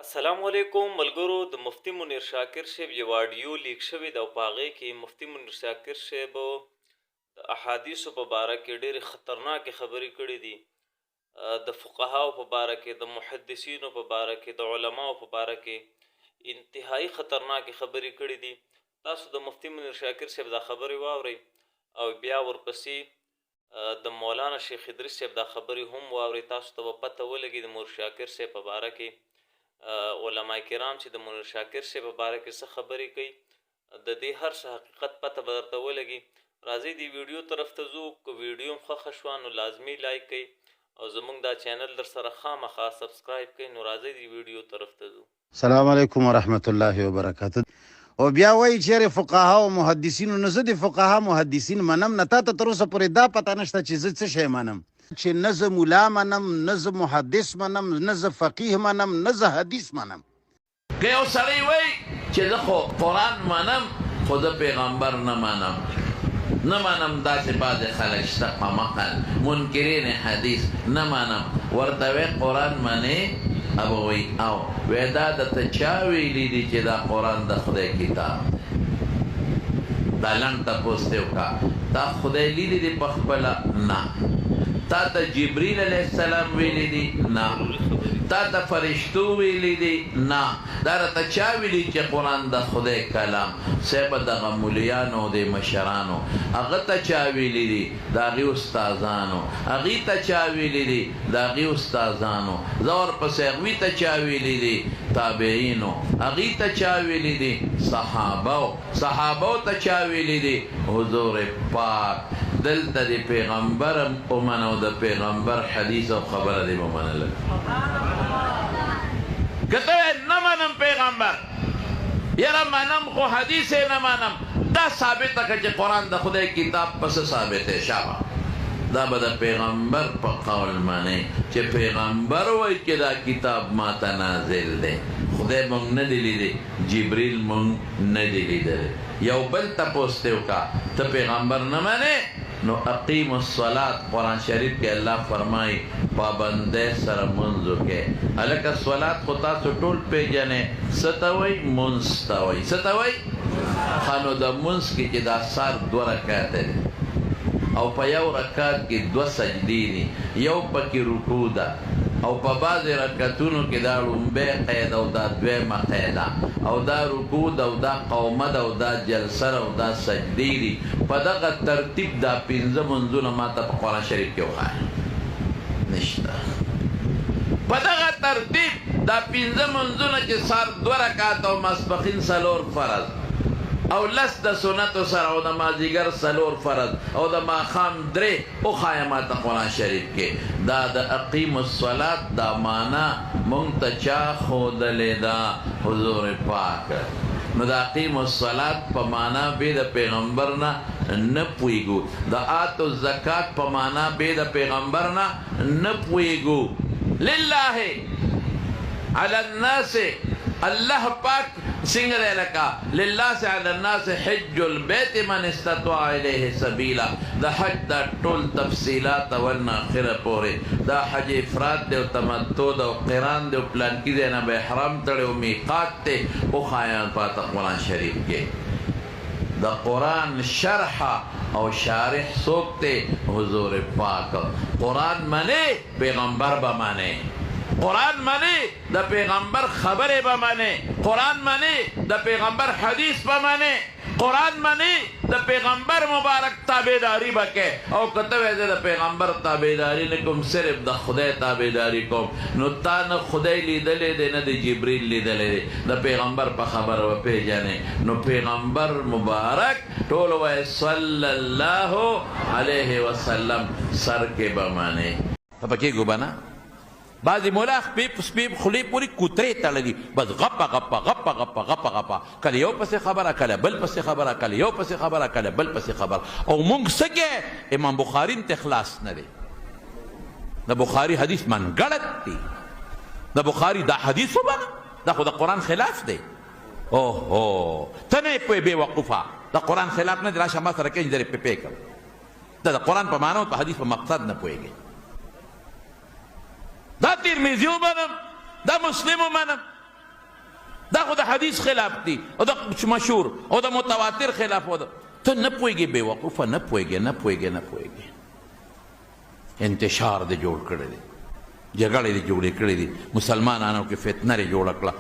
السلام علیکم ملګرو د مفتی منیر شاکر صاحب یو آډیو لیک شوی د په هغې کې مفتی منیر شاکر صاحب د احادیثو په باره کې ډېرې خطرناکې خبرې کړې دي د فقهاو په باره کې د محدثینو په باره کې د علماو په باره کې انتهایی خطرناکې خبرې کړې دي تاسو د مفتی منیر شاکر صاحب دا خبرې واورئ او بیا ورپسې د مولانا شیخ ادریس صاحب دا خبرې هم واورئ تاسو ته به پته ولګي د منیر شاکر صاحب په باره کې علماء کرام چې د منیر شاکر صاحب په باره کې څه خبرې کوي د دې هر څه حقیقت پته به درته ولګي. راځئ دې ویډیو طرف ته ځو که ویډیو هم خوښه شوه نو لازمي لایک کوئ او زموږ دا چینل در سره خامخا سبسکرایب کوئ. نو راځئ دې ویډیو طرف ته ځو. السلام علیکم ورحمت الله وبرکاته. او بیا وایي چیرې فقها او محدثینو نو زه د فقها محدثین منم نه تا ته تر اوسه پورې دا پته نشته چې زه څه شی منم چې نه زه ملا منم نه زه محدث منم نه زه فقیه منم نه زه حدیث منم. که یو سړی وایي چې زه خو قرآن منم خو زه پیغمبر نه منم نه منم داسې بعضې خلک شته قمقل منکرین حدیث نه منم ورته وایي قرآن منې ابه وایي او وایي دا درته چا ویلي دي چې دا قرآن د خدای کتاب دا لنډ تپوس دې وکړه دا خدای لیدي دي په خپله نه تا ته جبریل علیه السلام ویلی دي نه تا ته فرشتو ویلی دي نه دا راته چا ویلي چې قرآن د خدای کلام صاحبه دغه مولیانو د مشرانو هغه ته چا ویلی دي د هغې استادانو هغې ته چا ویلی دي د هغې استادانو زه ورپسې هغوی ته چا ویلی دي تابعینو هغې ته چا ویلی دي صحابو ته چا ویلی دي حضور پاک دلته د پیغمبر ومنه او د پیغمبر حدیث او خبره دې ومنله که ته نه منم پیغمبر یاره منم خو حدیث یې نه منم دا ثابته که چې قرآن د خدای کتاب پسې ثابت دی شابه دا به د پیغمبر په قول منې چې پیغمبر وایي چې دا کتاب ماته نازل دی خدای مونږ نه دی لیدی جبریل مونږ نه دی لیدلی یو بل تپوس دې وکړه ته پیغمبر نه منې نو اقیم الصلاة قرآن شریف کې الله فرمایي پابندۍ سره منځ وکړئ هلکه صلات خو تاسو ټول پیژنئ څه ته وایي منځ ته وایي څه ته وایي ښه نو د منځ کې چې دا سار 2 رکعته دي او په یو رکعت کې 2 سجدې دي یو پکې رکوع ده او په بعضې رکعتونو کې دا لومبۍ قید او دا دویمه قیده او دا رکوع ده او دا قومه ده او دا جلسه ده او دا سجدې دي په دغه ترتیب دا 5 منځونه ما ته په قرآن شریف کې وښایه نشته په دغه ترتیب دا 5 منځونه چې سار 2 رکعت او ماسپښین 4 فرض او لس د سنتو سره او د مازدیګر 4 فرض او د ماښام 3 وښایه ما ته قرآن شریف کې دا د اقیم الصلات دا معنا مونږ ته چا ښودلې ده حضور پاک نو د اقیم الصلات په معنا بې د پیغمبر نه نه پوهېږو د آتو زکات په معنا بې د پیغمبر نه نه پوهېږو لله علی الناس الله پاک څنګه دی لکه لله سے علی الناس حج البیت من استطاع الیه سبیلا د حج دا ټول تفصیلات اول نه اخره پورې دا حج افراد دی او تمتع دی او قران دی او پلانکي دی نه به احرام تړی او میقات دی وښایه پاته قرآن شریف کې د قرآن شرح او شارح څوک دی حضور پاک قرآن منې پیغمبر به منې قرآن منې د پیغمبر خبرې به منې قرآن منې د پیغمبر حدیث به منې قرآن منې د پیغمبر مبارک تابعداري به کوې او که ته وایې زه د پیغمبر تابعداري نه کوم صرف د خدای تابعداري کوم نو تا نه خدای لیدلی دی نه د جبریل لیدلی دی د پیغمبر په خبره به پېژنې نو پیغمبر مبارک ټول وایي صلی الله علیه وسلم سر کې به منې ته پکېږو به نه بعضی مولا خپې خولې پورې کوترې تړلي بس غپه غپه غپه غپه غپه غپه کله یو پسې خبره کله بل پسې خبره کله یو پسې خبره کله بل پسې خبره او موږ څه کې امام بخاري ته خلاص نه دی د بخاري حدیث منګړت دی د بخاري دا حدیث وبنه دا خو د قرآن خلاف دی اوهو ته نه یې پوهې بې وقوفه د قرآن خلاف نه دی راشه ما سره کېنج درې پې کړم دا د قرآن په معنا او په حدیث په مقصد نه پوهېږي دا ترمذی ومنم دا مسلم ومنم دا خو د حدیث خلاف دی او د مشهور او د متواتر خلاف و ته نه پوهېږې بېوقوفه نه پوهېږې انتشار دې جوړ کړی دی جګړې دې جوړې کړې دي مسلمانانو کې فتنه دې جوړه کړه